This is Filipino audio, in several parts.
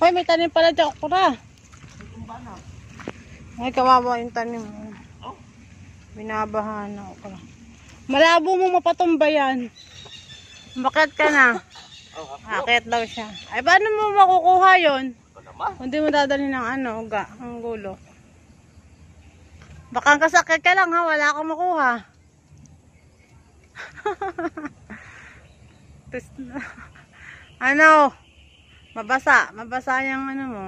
Hoy, may tanim pala dyan, okra. Ay, kawawa yung tanim. Binabahan na okra. Malabo mo mapatumba yan. Bakit ka na? Akit daw siya. Ay, paano mo makukuha yun? Hindi mo dadalhin ng ano, ang gulo. Baka kasakit ka lang ha, wala akong makuha. Ano? Mabasa yung ano mo.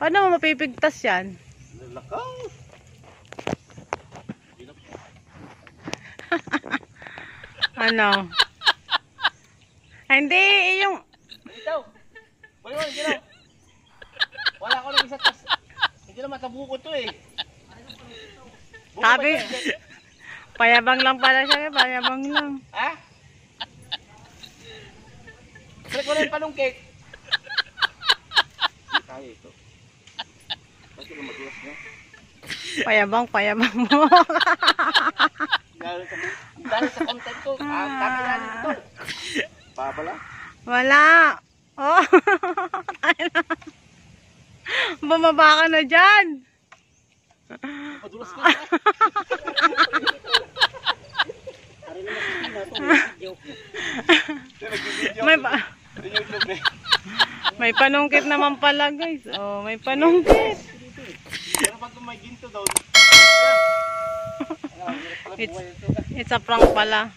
Paano mo mapipigtas yan? Lalakaw. Ano? Hindi, yung... Ito. Wala ko nang isa tas. Hindi na matabuko to eh. Sabi, payabang lang pala siya, payabang lang. Ha? Balik ko na yung panungkit. Kaya ito. Bakit na madulas niya? Payabang mo. Dahil sa content ko, kami natin ito. Pabala? Wala. Oh. Bumaba ka na dyan. Madulas ka. May panungkit naman pala guys. Oh, may panungkit. Pero pag may ginto daw. It's a prank pala.